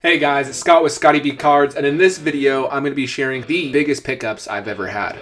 Hey guys, it's Scott with Scottie B Cards, and in this video, I'm going to be sharing the biggest pickups I've ever had.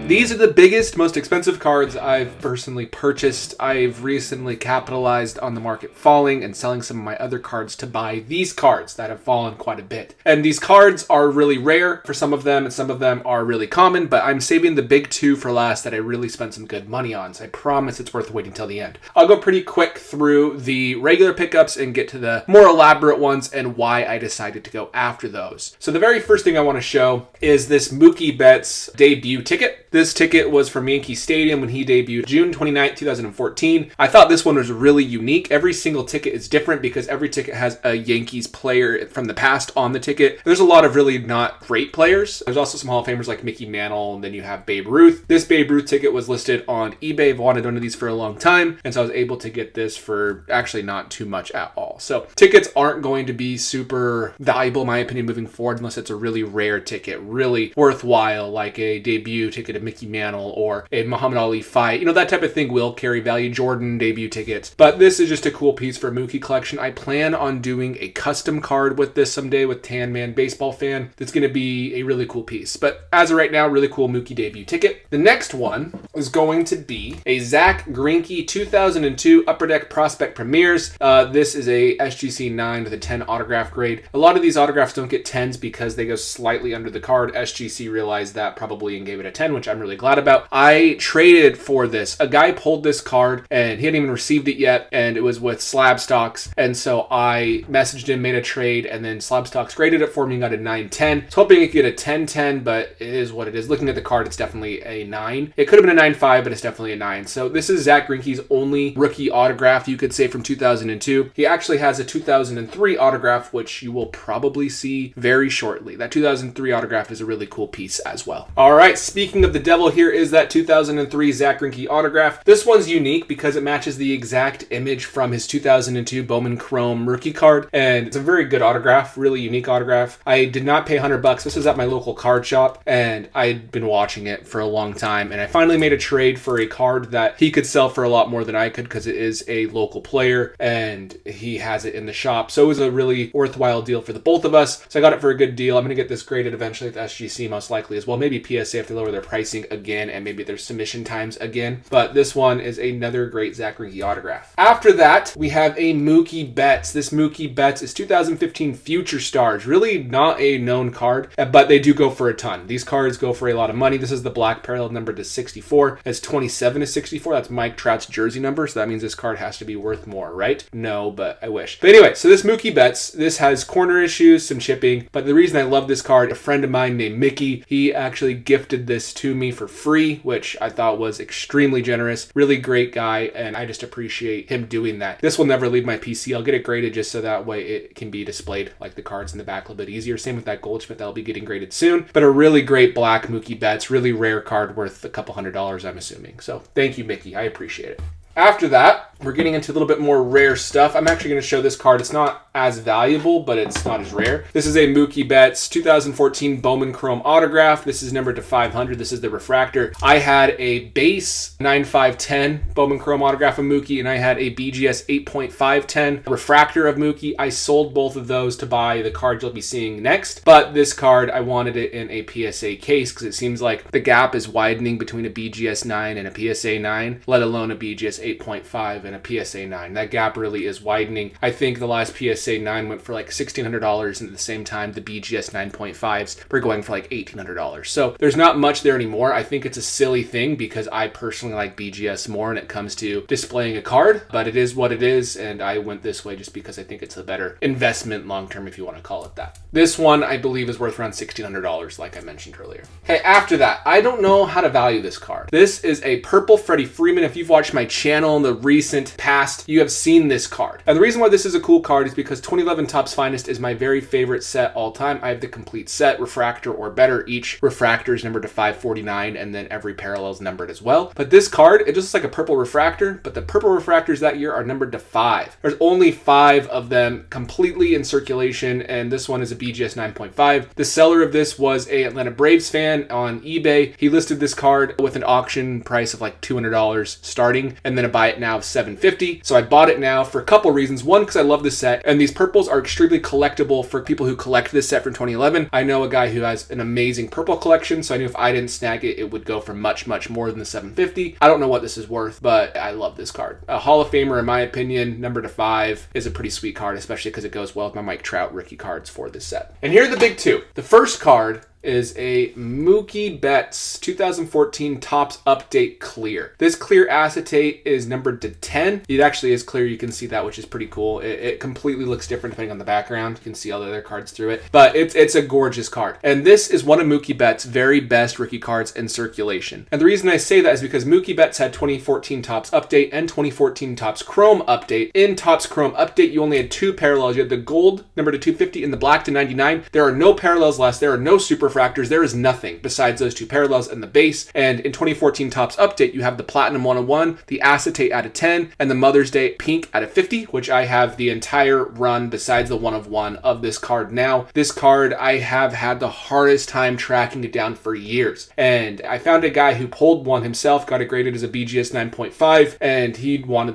These are the biggest, most expensive cards I've personally purchased. I've recently capitalized on the market falling and selling some of my other cards to buy these cards that have fallen quite a bit. And these cards are really rare for some of them, and some of them are really common, but I'm saving the big two for last that I really spent some good money on, so I promise it's worth waiting till the end. I'll go pretty quick through the regular pickups and get to the more elaborate ones and why I decided to go after those. So the very first thing I want to show is this Mookie Betts debut ticket. This ticket was from Yankee Stadium when he debuted June 29th, 2014. I thought this one was really unique. Every single ticket is different because every ticket has a Yankees player from the past on the ticket. There's a lot of really not great players. There's also some Hall of Famers like Mickey Mantle, and then you have Babe Ruth. This Babe Ruth ticket was listed on eBay. I've wanted one of these for a long time, and so I was able to get this for actually not too much at all. So tickets aren't going to be super valuable, in my opinion, moving forward unless it's a really rare ticket, really worthwhile, like a debut ticket of Mickey Mantle or a Muhammad Ali fight. You know, that type of thing will carry value. Jordan debut tickets. But this is just a cool piece for Mookie collection. I plan on doing a custom card with this someday with Tan Man Baseball Fan. That's going to be a really cool piece. But as of right now, really cool Mookie debut ticket. The next one is going to be a Zach Greenkey 2002 Upper Deck Prospect Premieres. This is a SGC 9 with a 10 autograph grade. A lot of these autographs don't get 10s because they go slightly under the card. SGC realized that probably and gave it a 10, which I'm really glad about. I traded for this. A guy pulled this card and he hadn't even received it yet, and it was with Slab Stocks, and so I messaged him, made a trade, and then Slab Stocks graded it for me and got a 9-10. I was hoping it could get a 10-10, but it is what it is. Looking at the card, it's definitely a 9. It could have been a 9-5, but it's definitely a 9. So this is Zach Greinke's only rookie autograph, you could say, from 2002. He actually has a 2003 autograph, which you will probably see very shortly. That 2003 autograph is a really cool piece as well. All right, speaking of the devil, here is that 2003 Zach Greinke autograph. This one's unique because it matches the exact image from his 2002 Bowman Chrome rookie card, and it's a very good autograph, really unique autograph. I did not pay $100. This was at my local card shop, and I'd been watching it for a long time, and I finally made a trade for a card that he could sell for a lot more than I could because it is a local player, and he has it in the shop. So it was a really worthwhile deal for the both of us, so I got it for a good deal. I'm going to get this graded eventually at the SGC most likely as well. Maybe PSA if they lower their pricing again, and maybe their submission times again. But this one is another great Zach Greinke autograph. After that, we have a Mookie Betts. This Mookie Betts is 2015 Future Stars. Really not a known card, but they do go for a ton. These cards go for a lot of money. This is the black parallel number to 64. It's 27 to 64. That's Mike Trout's jersey number, so that means this card has to be worth more, right? No, but I wish. But anyway, so this Mookie Betts, this has corner issues, some chipping, but the reason I love this card, a friend of mine named Mickey, he actually gifted this to me for free, which I thought was extremely generous. Really great guy, and I just appreciate him doing that. This will never leave my PC. I'll get it graded just so that way it can be displayed like the cards in the back a little bit easier. Same with that Goldschmidt that'll be getting graded soon. But a really great black Mookie Betts, really rare card worth a couple $100, I'm assuming. So thank you, Mickey. I appreciate it. After that, we're getting into a little bit more rare stuff. I'm actually going to show this card. It's not as valuable, but it's not as rare. This is a Mookie Betts 2014 Bowman Chrome autograph. This is numbered to 500. This is the refractor. I had a base 9.510 Bowman Chrome autograph of Mookie, and I had a BGS 8.510 refractor of Mookie. I sold both of those to buy the card you'll be seeing next, but this card, I wanted it in a PSA case because it seems like the gap is widening between a BGS 9 and a PSA 9, let alone a BGS 8.5 and a PSA 9. That gap really is widening. I think the last PSA 9 went for like $1,600, and at the same time the BGS 9.5s were going for like $1,800. So there's not much there anymore. I think it's a silly thing because I personally like BGS more when it comes to displaying a card, but it is what it is, and I went this way just because I think it's a better investment long term, if you want to call it that. This one I believe is worth around $1,600 like I mentioned earlier. Okay, after that, I don't know how to value this card. This is a purple Freddy Freeman. If you've watched my channel in the recent past, you have seen this card. And the reason why this is a cool card is because 2011 Topps Finest is my very favorite set all time. I have the complete set, refractor or better. Each refractor is numbered to 549, and then every parallel is numbered as well. But this card, it just looks like a purple refractor, but the purple refractors that year are numbered to 5. There's only 5 of them completely in circulation, and this one is a BGS 9.5. The seller of this was a Atlanta Braves fan on eBay. He listed this card with an auction price of like $200 starting, and then a buy it now of $7 $750. So I bought it now for a couple reasons. One, because I love this set, and these purples are extremely collectible for people who collect this set from 2011. I know a guy who has an amazing purple collection, so I knew if I didn't snag it, it would go for much, much more than the $750. I don't know what this is worth, but I love this card. A Hall of Famer, in my opinion, number to 5 is a pretty sweet card, especially because it goes well with my Mike Trout rookie cards for this set. And here are the big two. The first card is a Mookie Betts 2014 Topps Update Clear. This clear acetate is numbered to 10. It actually is clear. You can see that, which is pretty cool. It completely looks different depending on the background. You can see all the other cards through it, but it's a gorgeous card. And this is one of Mookie Betts' very best rookie cards in circulation. And the reason I say that is because Mookie Betts had 2014 Topps Update and 2014 Topps Chrome Update. In Topps Chrome Update, you only had 2 parallels. You had the gold number to 250 and the black to 99. There are no parallels less. There are no super refractors. There is nothing besides those 2 parallels and the base. And in 2014 Topps Update, you have the Platinum 101, the Acetate out of 10, and the Mother's Day Pink out of 50, which I have the entire run besides the 1 of 1 of this card now. This card, I have had the hardest time tracking it down for years. And I found a guy who pulled one himself, got it graded as a BGS 9.5, and he wanted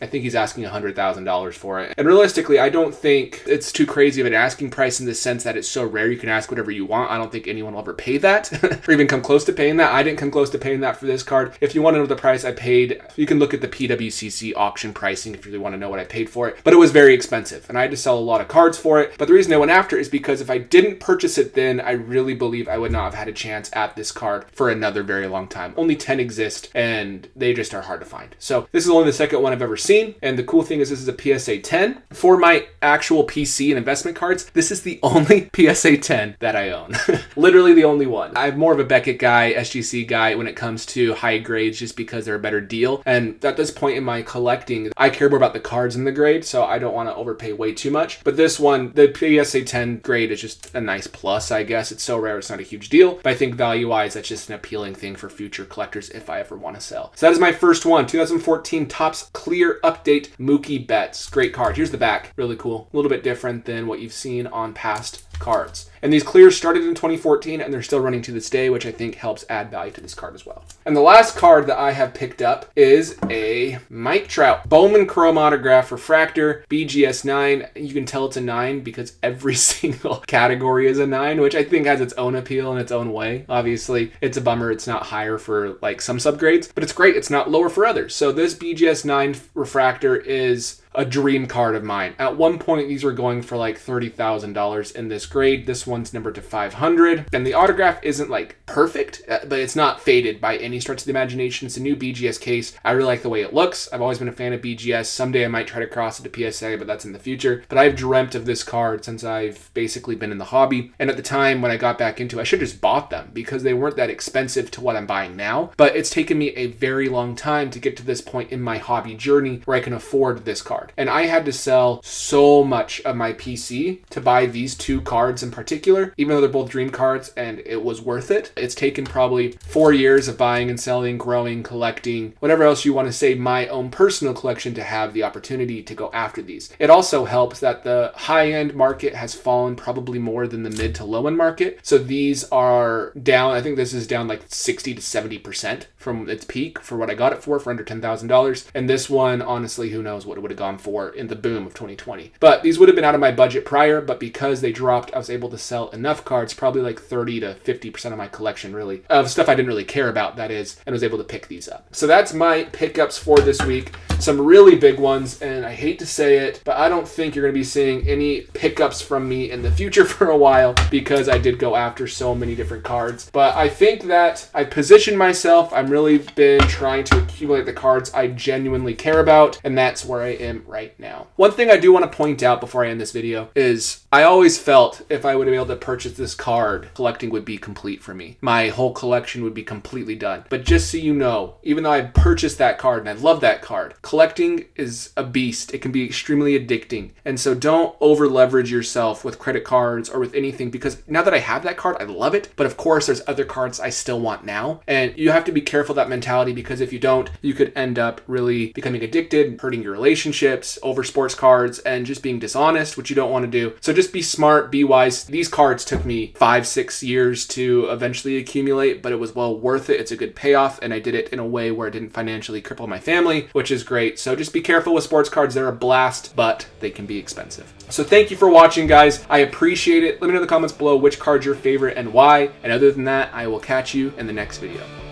I think he's asking $100,000 for it. And realistically, I don't think it's too crazy of an asking price in the sense that it's so rare you can ask whatever you want. I don't think anyone will ever pay that or even come close to paying that. I didn't come close to paying that for this card. If you want to know the price I paid, you can look at the PWCC auction pricing if you really want to know what I paid for it. But it was very expensive and I had to sell a lot of cards for it. But the reason I went after it is because if I didn't purchase it then, I really believe I would not have had a chance at this card for another very long time. Only 10 exist and they just are hard to find. So this is only the second one I've ever seen. And the cool thing is this is a PSA 10. For my actual PC and investment cards, this is the only PSA 10 that I own. Literally the only one. I'm more of a Beckett guy, SGC guy when it comes to high grades just because they're a better deal. And at this point in my collecting, I care more about the cards than the grade, so I don't want to overpay way too much. But this one, the PSA 10 grade is just a nice plus, I guess. It's so rare, it's not a huge deal. But I think value-wise, that's just an appealing thing for future collectors if I ever want to sell. So that is my first one, 2014 Topps Clear Update Mookie Betts. Great card. Here's the back. Really cool. A little bit different than what you've seen on past cards. And these clears started in 2014 and they're still running to this day, which I think helps add value to this card as well. And the last card that I have picked up is a Mike Trout Bowman Chrome Autograph Refractor BGS9. You can tell it's a 9 because every single category is a 9, which I think has its own appeal in its own way. Obviously, it's a bummer it's not higher for some subgrades, but it's great it's not lower for others. So this BGS9 Refractor is a dream card of mine. At one point, these were going for $30,000 in this grade. This one's numbered to 500. And the autograph isn't perfect, but it's not faded by any stretch of the imagination. It's a new BGS case. I really like the way it looks. I've always been a fan of BGS. Someday I might try to cross it to PSA, but that's in the future. But I've dreamt of this card since I've basically been in the hobby. And at the time when I got back into it, I should have just bought them because they weren't that expensive to what I'm buying now. But it's taken me a very long time to get to this point in my hobby journey where I can afford this card. And I had to sell so much of my PC to buy these 2 cards in particular, even though they're both dream cards, and it was worth it. It's taken probably 4 years of buying and selling, growing, collecting, whatever else you want to say, my own personal collection to have the opportunity to go after these. It also helps that the high-end market has fallen probably more than the mid to low-end market. So these are down, I think this is down 60 to 70% from its peak for what I got it for under $10,000. And this one, honestly, who knows what it would have gone for in the boom of 2020. But these would have been out of my budget prior, but because they dropped, I was able to sell enough cards, probably 30 to 50% of my collection really, of stuff I didn't really care about, that is, and was able to pick these up. So that's my pickups for this week. Some really big ones, and I hate to say it, but I don't think you're going to be seeing any pickups from me in the future for a while because I did go after so many different cards. But I think that I positioned myself. I've really been trying to accumulate the cards I genuinely care about, and that's where I am right now. One thing I do want to point out before I end this video is I always felt if I would be able to purchase this card, collecting would be complete for me. My whole collection would be completely done. But just so you know, even though I purchased that card and I love that card, collecting is a beast. It can be extremely addicting. And so don't over leverage yourself with credit cards or with anything, because now that I have that card, I love it. But of course, there's other cards I still want now. And you have to be careful of that mentality, because if you don't, you could end up really becoming addicted, hurting your relationship, relationships over sports cards and just being dishonest, which you don't want to do. So just be smart, be wise. These cards took me 5-6 years to eventually accumulate, but it was well worth it. It's a good payoff, and I did it in a way where it didn't financially cripple my family, which is great. So just be careful with sports cards. They're a blast, but they can be expensive. So thank you for watching, guys. I appreciate it. Let me know in the comments below which card's your favorite and why. And other than that, I will catch you in the next video.